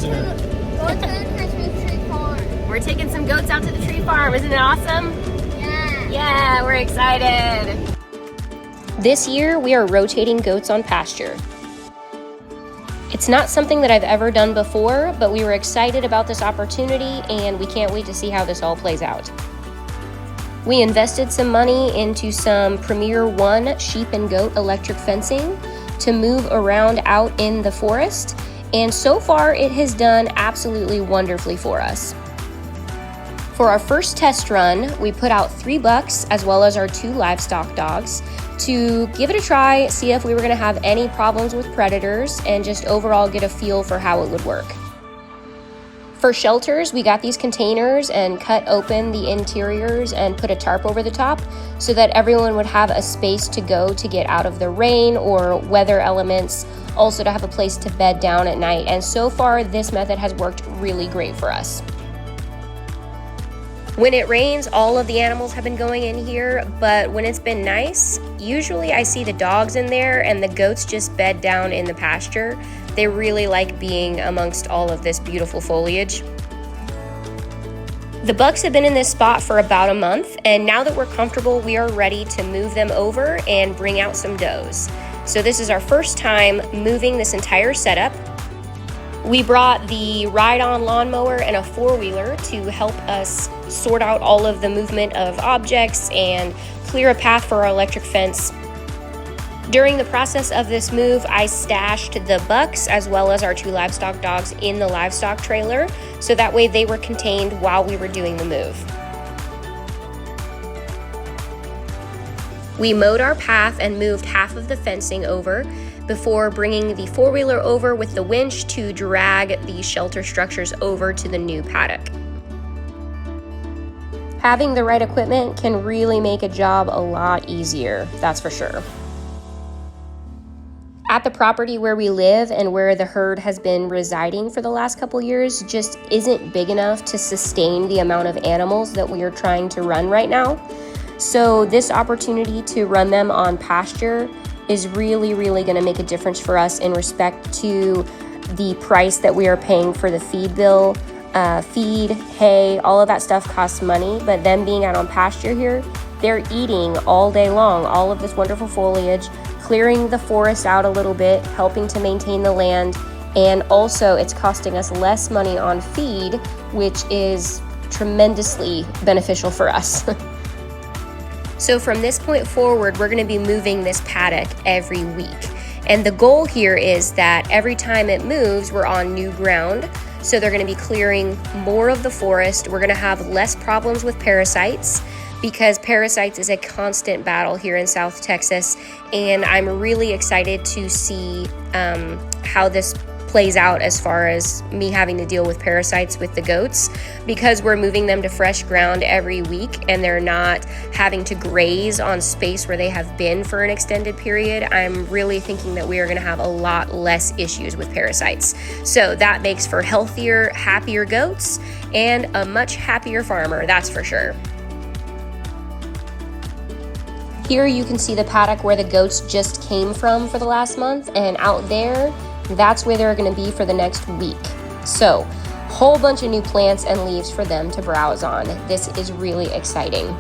Going to the Christmas tree farm. We're taking some goats out to the tree farm. Isn't it awesome? Yeah. Yeah, we're excited. This year, we are rotating goats on pasture. It's not something that I've ever done before, but we were excited about this opportunity and we can't wait to see how this all plays out. We invested some money into some Premier 1 sheep and goat electric fencing to move around out in the forest, and so far it has done absolutely wonderfully for us. For our first test run, we put out 3 bucks as well as our 2 livestock dogs to give it a try, see if we were going to have any problems with predators, and just overall get a feel for how it would work. For shelters, we got these containers and cut open the interiors and put a tarp over the top so that everyone would have a space to go to get out of the rain or weather elements, also to have a place to bed down at night. And so far, this method has worked really great for us. When it rains, all of the animals have been going in here, but when it's been nice, usually I see the dogs in there and the goats just bed down in the pasture. They really like being amongst all of this beautiful foliage. The bucks have been in this spot for about a month, and now that we're comfortable, we are ready to move them over and bring out some does. So this is our first time moving this entire setup. We brought the ride-on lawnmower and a 4-wheeler to help us sort out all of the movement of objects and clear a path for our electric fence. During the process of this move, I stashed the bucks as well as our 2 livestock dogs in the livestock trailer, so that way they were contained while we were doing the move. We mowed our path and moved half of the fencing over before bringing the 4-wheeler over with the winch to drag the shelter structures over to the new paddock. Having the right equipment can really make a job a lot easier, that's for sure. At the property where we live and where the herd has been residing for the last couple years just isn't big enough to sustain the amount of animals that we are trying to run right now. So this opportunity to run them on pasture is really going to make a difference for us in respect to the price that we are paying for the feed bill. Feed, hay, all of that stuff costs money, but them being out on pasture here, they're eating all day long all of this wonderful foliage, clearing the forest out a little bit, helping to maintain the land, and also it's costing us less money on feed, which is tremendously beneficial for us. So from this point forward, we're going to be moving this paddock every week. And the goal here is that every time it moves, we're on new ground. So they're going to be clearing more of the forest. We're going to have less problems with parasites because parasites is a constant battle here in South Texas. And I'm really excited to see how this plays out as far as me having to deal with parasites with the goats, because we're moving them to fresh ground every week and they're not having to graze on space where they have been for an extended period. I'm really thinking that we are going to have a lot less issues with parasites. So that makes for healthier, happier goats and a much happier farmer, that's for sure. Here you can see the paddock where the goats just came from for the last month, and out there, that's where they're going to be for the next week. So, whole bunch of new plants and leaves for them to browse on. This is really exciting.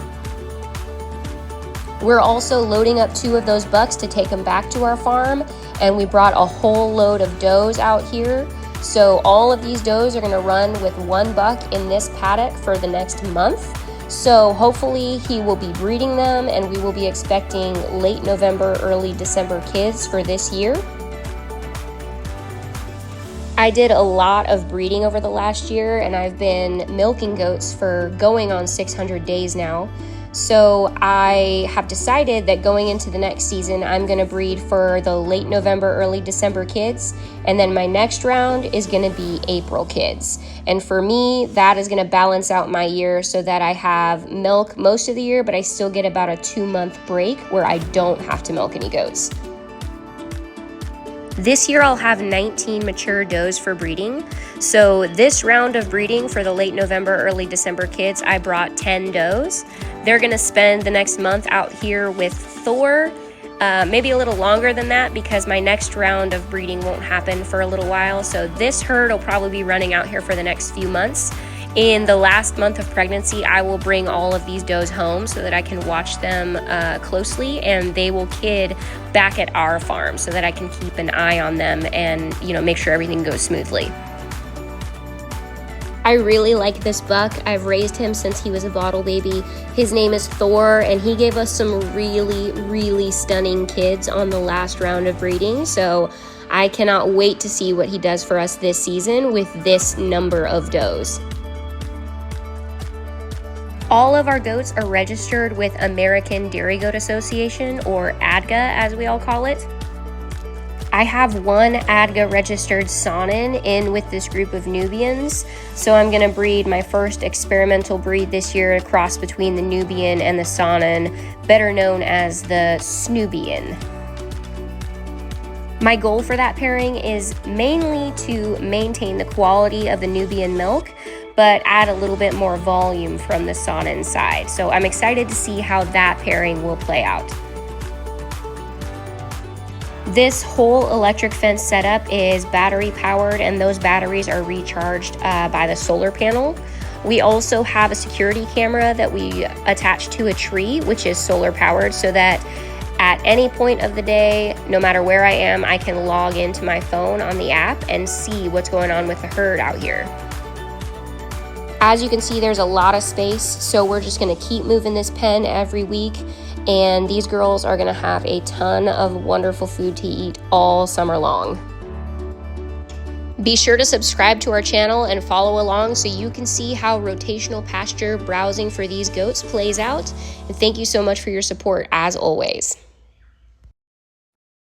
We're also loading up 2 of those bucks to take them back to our farm, and we brought a whole load of does out here. So all of these does are going to run with 1 buck in this paddock for the next month. So hopefully he will be breeding them, and we will be expecting late November, early December kids for this year. I did a lot of breeding over the last year, and I've been milking goats for going on 600 days now. So I have decided that going into the next season, I'm going to breed for the late November, early December kids. And then my next round is going to be April kids. And for me, that is going to balance out my year so that I have milk most of the year, but I still get about a 2-month break where I don't have to milk any goats. This year I'll have 19 mature does for breeding. So this round of breeding for the late November, early December kids, I brought 10 does. They're gonna spend the next month out here with Thor, maybe a little longer than that because my next round of breeding won't happen for a little while. So this herd will probably be running out here for the next few months. In the last month of pregnancy, I will bring all of these does home so that I can watch them closely, and they will kid back at our farm so that I can keep an eye on them and, you know, make sure everything goes smoothly. I really like this buck. I've raised him since he was a bottle baby. His name is Thor, and he gave us some really, really stunning kids on the last round of breeding. So I cannot wait to see what he does for us this season with this number of does. All of our goats are registered with American Dairy Goat Association, or ADGA as we all call it. I have one ADGA registered Saanen in with this group of Nubians, so I'm going to breed my first experimental breed this year, a cross between the Nubian and the Saanen, better known as the Snoobian. My goal for that pairing is mainly to maintain the quality of the Nubian milk, but add a little bit more volume from the Saanen side. So I'm excited to see how that pairing will play out. This whole electric fence setup is battery powered, and those batteries are recharged by the solar panel. We also have a security camera that we attach to a tree, which is solar powered, so that at any point of the day, no matter where I am, I can log into my phone on the app and see what's going on with the herd out here. As you can see, there's a lot of space, so we're just gonna keep moving this pen every week, and these girls are gonna have a ton of wonderful food to eat all summer long. Be sure to subscribe to our channel and follow along so you can see how rotational pasture browsing for these goats plays out. And thank you so much for your support as always.